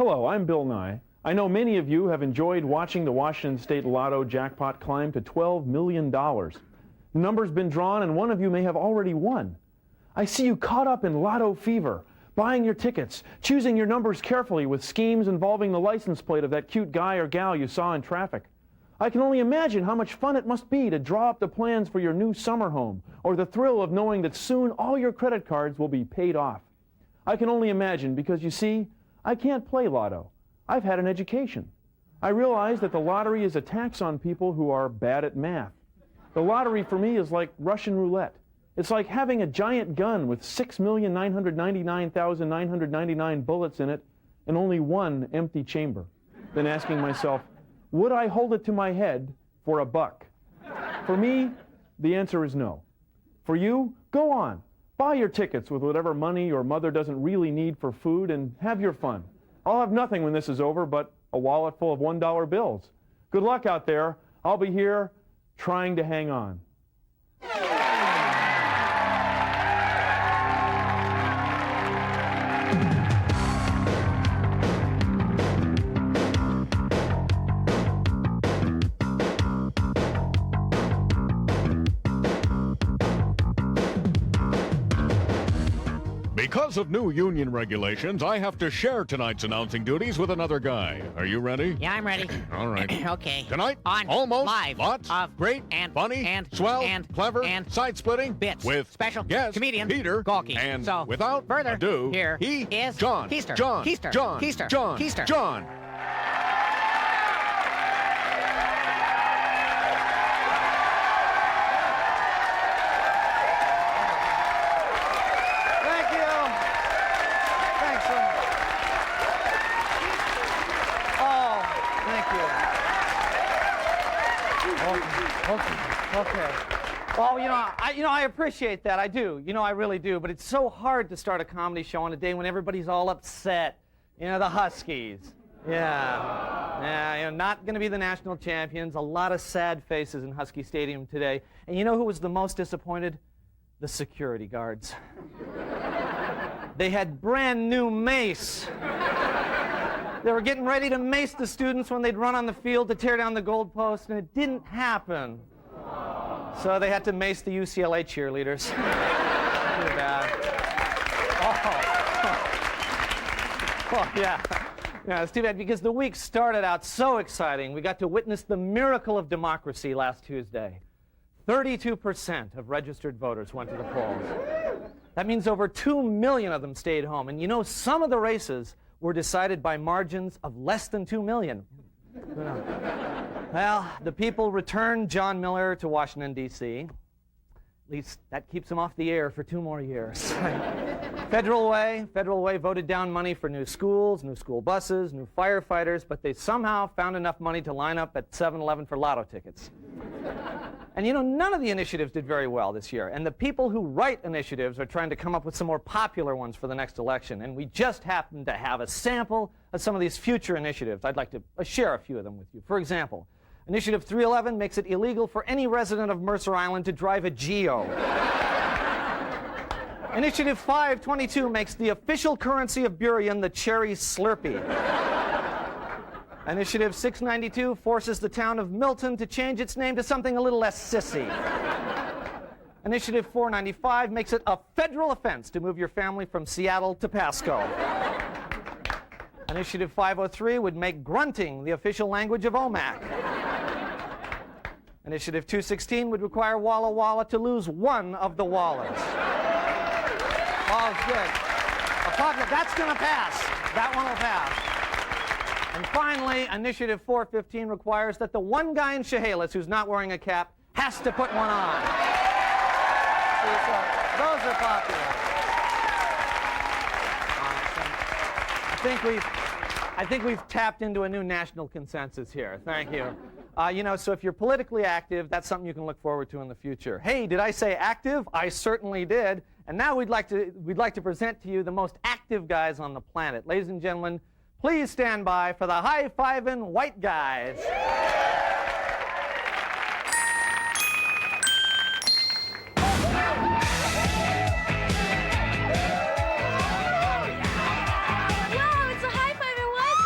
Hello, I'm Bill Nye. I know many of you have enjoyed watching the Washington State Lotto jackpot climb to $12 million. The number's been drawn and one of you may have already won. I see you caught up in lotto fever, buying your tickets, choosing your numbers carefully with schemes involving the license plate of that cute guy or gal you saw in traffic. I can only imagine how much fun it must be to draw up the plans for your new summer home, or the thrill of knowing that soon all your credit cards will be paid off. I can only imagine because, you see, I can't play lotto. I've had an education. I realize that the lottery is a tax on people who are bad at math. The lottery for me is like Russian roulette. It's like having a giant gun with 6,999,999 bullets in it and only one empty chamber. Then asking myself, would I hold it to my head for $1? For me, the answer is no. For you, go on. Buy your tickets with whatever money your mother doesn't really need for food and have your fun. I'll have nothing when this is over but a wallet full of $1 bills. Good luck out there. I'll be here trying to hang on. Because of new union regulations, I have to share tonight's announcing duties with another guy. Are you ready? Yeah, I'm ready. All right. Okay. Tonight, on almost, live, lots, of great, and funny, and swell, and clever, and side-splitting bits with special guest comedian Peter Gaulke. And so without further ado, here he is John. Keister. John. Keister. John. Keister. John. Keister. John. Okay. Well, I appreciate that. I do. I really do. But it's so hard to start a comedy show on a day when everybody's all upset. The Huskies. Yeah, not going to be the national champions. A lot of sad faces in Husky Stadium today. And you know who was the most disappointed? The security guards. They had brand new mace. They were getting ready to mace the students when they'd run on the field to tear down the goalpost, and it didn't happen. So they had to mace the UCLA cheerleaders. Too bad. Oh, yeah. Yeah, it's too bad because the week started out so exciting. We got to witness the miracle of democracy last Tuesday. 32% of registered voters went to the polls. That means over 2 million of them stayed home. And some of the races were decided by margins of less than 2 million. Well, the people returned John Miller to Washington, D.C. At least that keeps him off the air for 2 more years. Federal Way voted down money for new schools, new school buses, new firefighters, but they somehow found enough money to line up at 7-Eleven for lotto tickets. And none of the initiatives did very well this year. And the people who write initiatives are trying to come up with some more popular ones for the next election. And we just happen to have a sample of some of these future initiatives. I'd like to share a few of them with you. For example, Initiative 311 makes it illegal for any resident of Mercer Island to drive a Geo. Initiative 522 makes the official currency of Burien the cherry Slurpee. Initiative 692 forces the town of Milton to change its name to something a little less sissy. Initiative 495 makes it a federal offense to move your family from Seattle to Pasco. Initiative 503 would make grunting the official language of OMAC. Initiative 216 would require Walla Walla to lose one of the Wallas. Oh, good. That's going to pass. That one will pass. And finally, Initiative 415 requires that the one guy in Chehalis who's not wearing a cap has to put one on. See, so those are popular. I think we've tapped into a new national consensus here. Thank you. So if you're politically active, that's something you can look forward to in the future. Hey, did I say active? I certainly did. And now we'd like to present to you the most active guys on the planet. Ladies and gentlemen, please stand by for the high-fiving white guys. Wow, it's a high-fiving white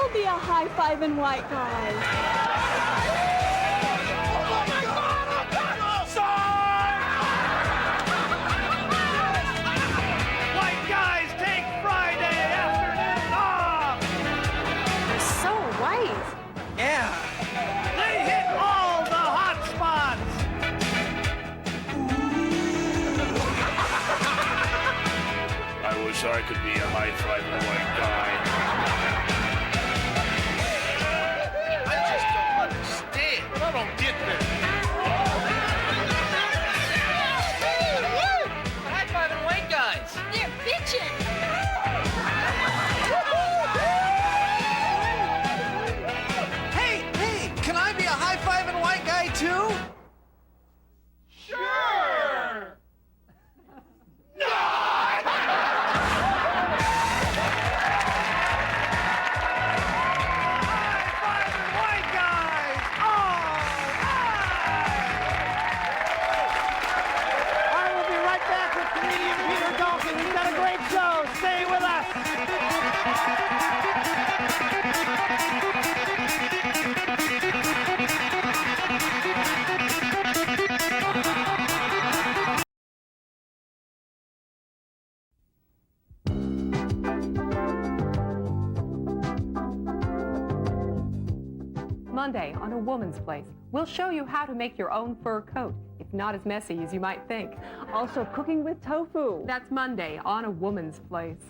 I'll be a high-fiving white guy. White guys take Friday afternoon off! So white. Yeah. They hit all the hot spots! I wish I could be a high-fiving white guy. I just don't understand. I don't get this. High-fiving white guys! They're bitching. Hey, can I be a high-fiving white guy too? Sure! High-fiving white guys! I will be right back with comedian Peter Gaulke. We've got a great show. Stay with us. Monday on A Woman's Place, we'll show you how to make your own fur coat. It's not as messy as you might think. Also cooking with tofu. That's Monday on A Woman's Place.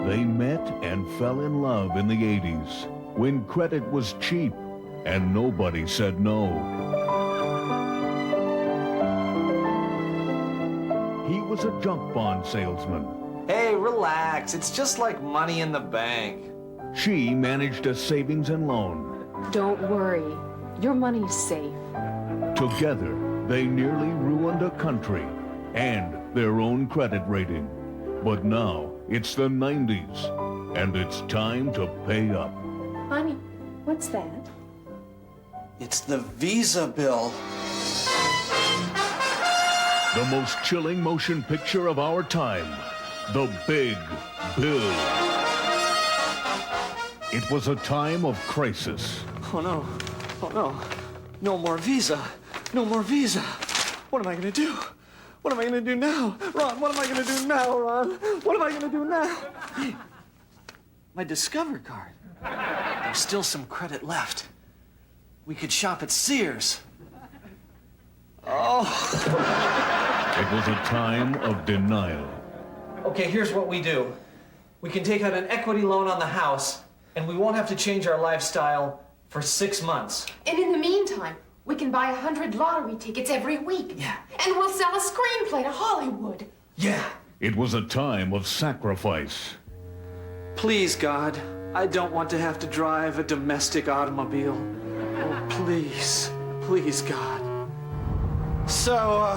They met and fell in love in the 80s when credit was cheap and nobody said no. He was a junk bond salesman. Hey, relax. It's just like money in the bank. She managed a savings and loan. Don't worry. Your money's safe. Together, they nearly ruined a country and their own credit rating. But now, it's the 90s, and it's time to pay up. Honey, what's that? It's the Visa bill. The most chilling motion picture of our time, The Big Bill. It was a time of crisis. Oh no. Oh no. No more Visa. No more Visa. What am I gonna do? What am I gonna do now? Ron, what am I gonna do now, Ron? What am I gonna do now? Hey, my Discover card. There's still some credit left. We could shop at Sears. Oh. It was a time of denial. Okay, here's what we do. We can take out an equity loan on the house, and we won't have to change our lifestyle for 6 months. And in the meantime, we can buy 100 lottery tickets every week. Yeah. And we'll sell a screenplay to Hollywood. Yeah. It was a time of sacrifice. Please, God, I don't want to have to drive a domestic automobile. Oh, please. Please, God. So,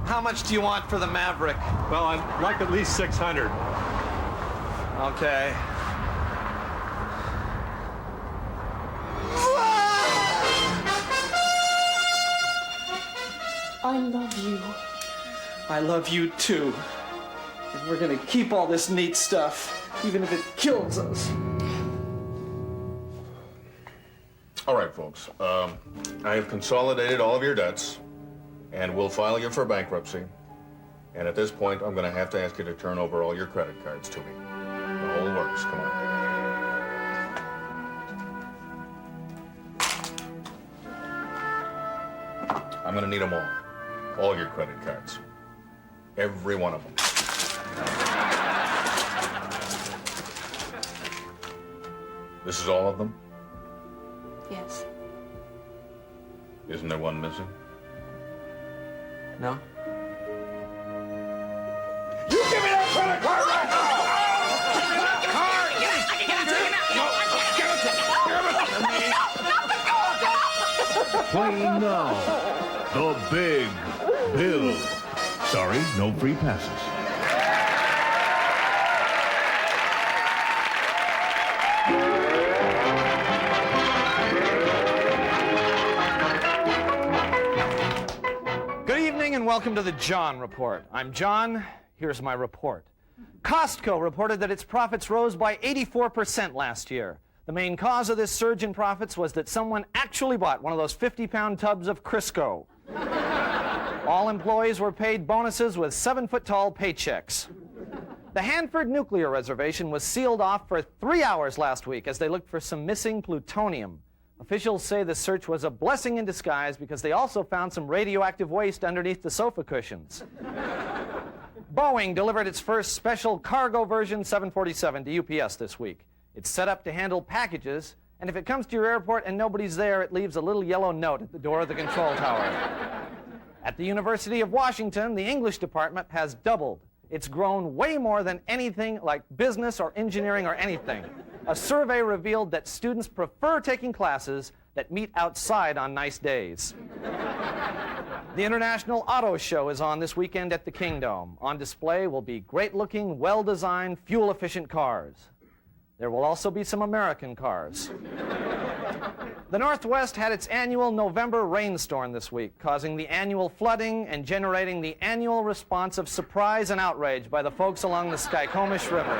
how much do you want for the Maverick? Well, I'd like at least 600. Okay. I love you. I love you too. And we're gonna keep all this neat stuff, even if it kills us. All right, folks. I have consolidated all of your debts, and we'll file you for bankruptcy. And at this point, I'm going to have to ask you to turn over all your credit cards to me. The whole works. Come on. I'm going to need them all. All your credit cards. Every one of them. This is all of them? Yes. Isn't there one missing? No? You give me that credit card right now! Playing now, The Big Bill. Sorry, no free passes. welcome to the John Report. I'm John. Here's my report. Costco reported that its profits rose by 84% last year. The main cause of this surge in profits was that someone actually bought one of those 50-pound tubs of Crisco. All employees were paid bonuses with 7-foot-tall paychecks. The Hanford nuclear reservation was sealed off for 3 hours last week as they looked for some missing plutonium. Officials say the search was a blessing in disguise because they also found some radioactive waste underneath the sofa cushions. Boeing delivered its first special cargo version 747 to UPS this week. It's set up to handle packages, and if it comes to your airport and nobody's there, it leaves a little yellow note at the door of the control tower. At the University of Washington, the English department has doubled. It's grown way more than anything like business or engineering or anything. A survey revealed that students prefer taking classes that meet outside on nice days. The International Auto Show is on this weekend at the Kingdome. On display will be great-looking, well-designed, fuel-efficient cars. There will also be some American cars. The Northwest had its annual November rainstorm this week, causing the annual flooding and generating the annual response of surprise and outrage by the folks along the Skykomish River.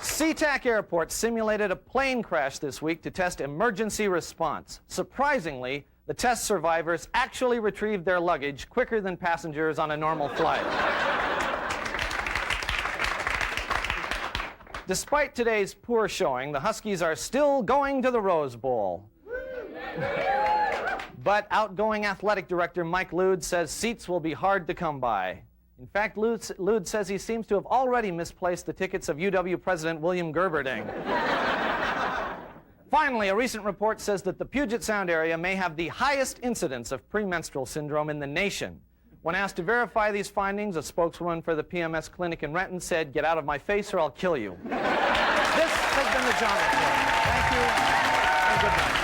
SeaTac Airport simulated a plane crash this week to test emergency response. Surprisingly, the test survivors actually retrieved their luggage quicker than passengers on a normal flight. Despite today's poor showing, the Huskies are still going to the Rose Bowl. But outgoing athletic director Mike Lude says seats will be hard to come by. In fact, Lude says he seems to have already misplaced the tickets of UW President William Gerberding. Finally, a recent report says that the Puget Sound area may have the highest incidence of premenstrual syndrome in the nation. When asked to verify these findings, a spokeswoman for the PMS clinic in Renton said, "Get out of my face or I'll kill you." This has been the John Report. Thank you, and good night.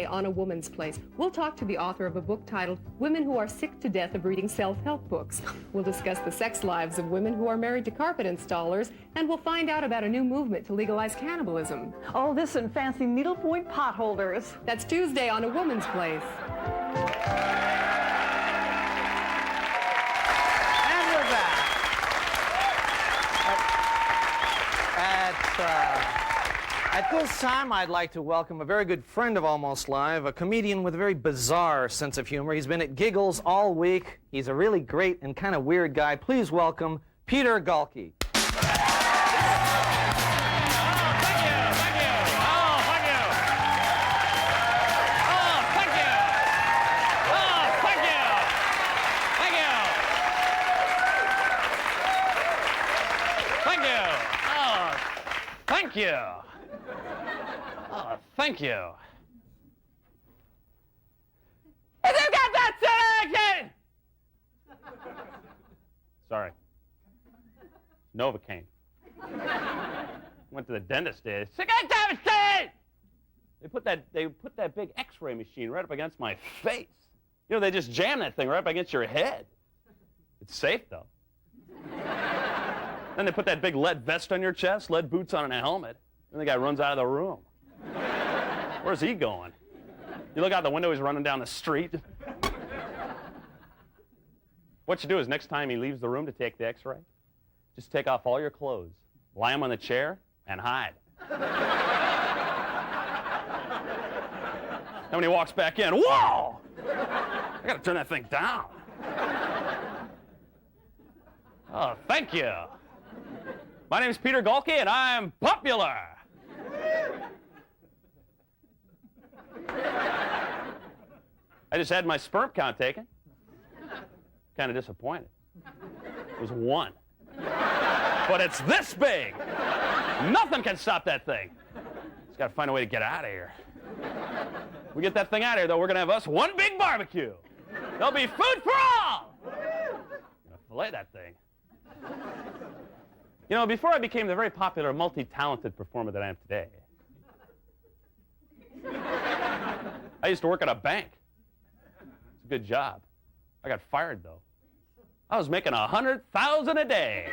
On A Woman's Place, we'll talk to the author of a book titled Women Who Are Sick to Death of Reading Self-Help Books. We'll discuss the sex lives of women who are married to carpet installers, and we'll find out about a new movement to legalize cannibalism. All this and fancy needlepoint pot holders. That's Tuesday on A Woman's Place. And we're back. At this time, I'd like to welcome a very good friend of Almost Live, a comedian with a very bizarre sense of humor. He's been at Giggles all week. He's a really great and kind of weird guy. Please welcome Peter Gaulke. Thank you. Oh, thank you. And you got that again! Sorry. Novocaine. Went to the dentist today. They put that big X-ray machine right up against my face. You know, they just jam that thing right up against your head. It's safe though. Then they put that big lead vest on your chest, lead boots on and a helmet, and the guy runs out of the room. Where's he going? You look out the window, he's running down the street. What you do is next time he leaves the room to take the X-ray, just take off all your clothes, lie them on the chair, and hide. Then when he walks back in, whoa! I gotta turn that thing down. Oh, thank you. My name is Peter Gaulke, and I'm popular. I just had my sperm count taken. Kind of disappointed. It was 1. But it's this big. Nothing can stop that thing. Just got to find a way to get out of here. We get that thing out of here, though, we're going to have us one big barbecue. There'll be food for all. I'm going to fillet that thing. You know, before I became the very popular, multi-talented performer that I am today, I used to work at a bank. It's a good job. I got fired, though. I was making $100,000 a day.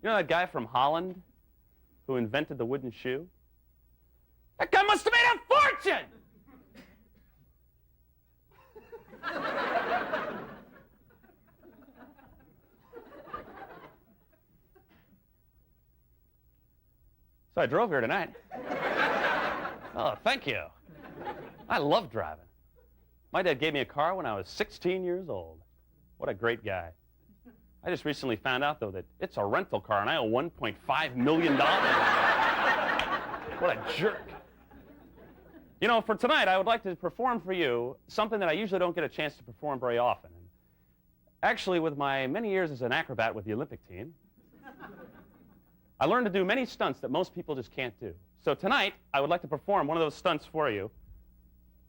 You know that guy from Holland who invented the wooden shoe? That guy must have made a fortune! So I drove here tonight. Oh, thank you. I love driving. My dad gave me a car when I was 16 years old. What a great guy. I just recently found out, though, that it's a rental car and I owe $1.5 million. What a jerk. You know, for tonight, I would like to perform for you something that I usually don't get a chance to perform very often. Actually, with my many years as an acrobat with the Olympic team, I learned to do many stunts that most people just can't do. So tonight, I would like to perform one of those stunts for you.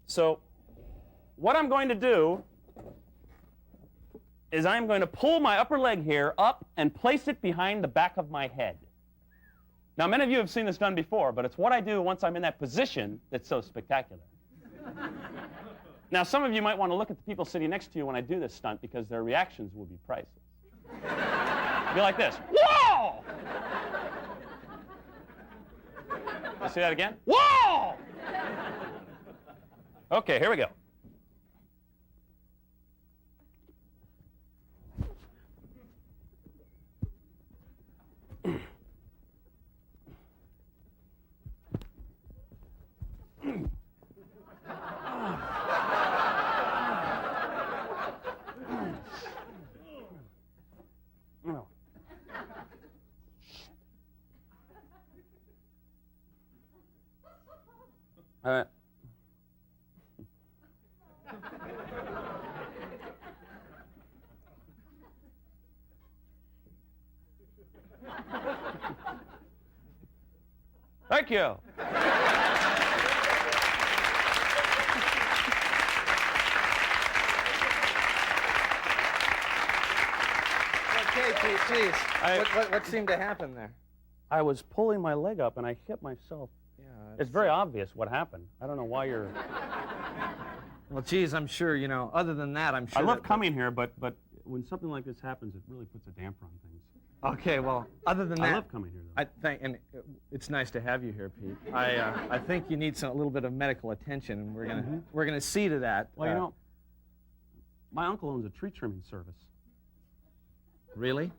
So what I'm going to do is I'm going to pull my upper leg here up and place it behind the back of my head. Now, many of you have seen this done before, but it's what I do once I'm in that position that's so spectacular. Now, some of you might want to look at the people sitting next to you when I do this stunt because their reactions will be priceless. It'll be like this. Whoa! You see that again? Whoa! Okay, here we go. Thank you. Okay, Pete, geez. What seemed to happen there? I was pulling my leg up and I hit myself. Yeah, it's very obvious what happened. I don't know why you're... Well, geez, I'm sure, you know, other than that, I'm sure... I love coming here, but when something like this happens, it really puts a damper on things. Okay, well, other than that... I love coming here, though. And it's nice to have you here, Pete. I think you need a little bit of medical attention, and we're gonna see to that. Well, you know, my uncle owns a tree trimming service. Really?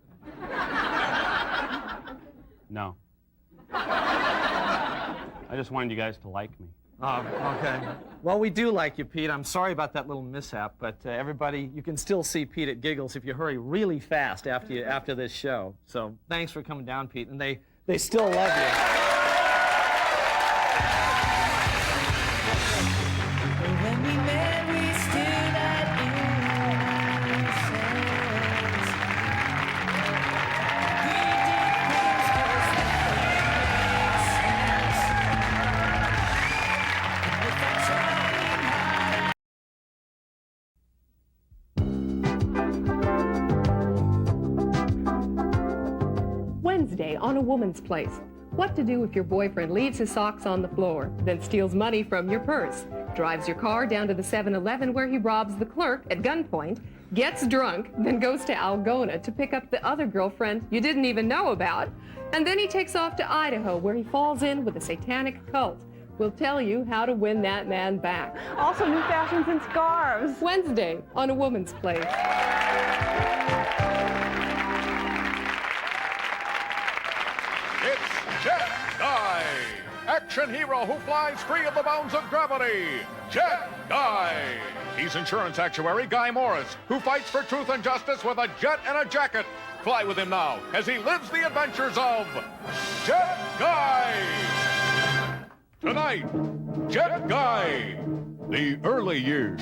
No. I just wanted you guys to like me. Oh, okay. Well, we do like you, Pete. I'm sorry about that little mishap, but everybody, you can still see Pete at Giggles if you hurry really fast after this show. So thanks for coming down, Pete, and they still love you. Wednesday on A Woman's Place. What to do if your boyfriend leaves his socks on the floor, then steals money from your purse, drives your car down to the 7-Eleven where he robs the clerk at gunpoint, gets drunk, then goes to Algona to pick up the other girlfriend you didn't even know about, and then he takes off to Idaho where he falls in with a satanic cult. We'll tell you how to win that man back. Also new fashions and scarves. Wednesday on A Woman's Place. It's Jet Guy, action hero who flies free of the bounds of gravity. Jet Guy. He's insurance actuary Guy Morris, who fights for truth and justice with a jet and a jacket. Fly with him now as he lives the adventures of Jet Guy. Tonight, Jet Guy, the early years.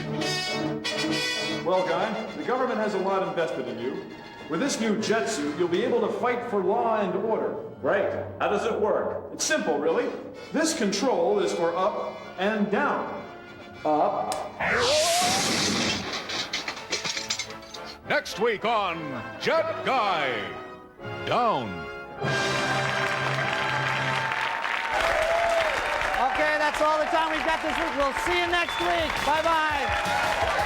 Well, Guy, the government has a lot invested in you. With this new jet suit, you'll be able to fight for law and order. Great. How does it work? It's simple, really. This control is for up and down. Up. Next week on Jet Guy. Down. Okay, that's all the time we've got this week. We'll see you next week. Bye-bye.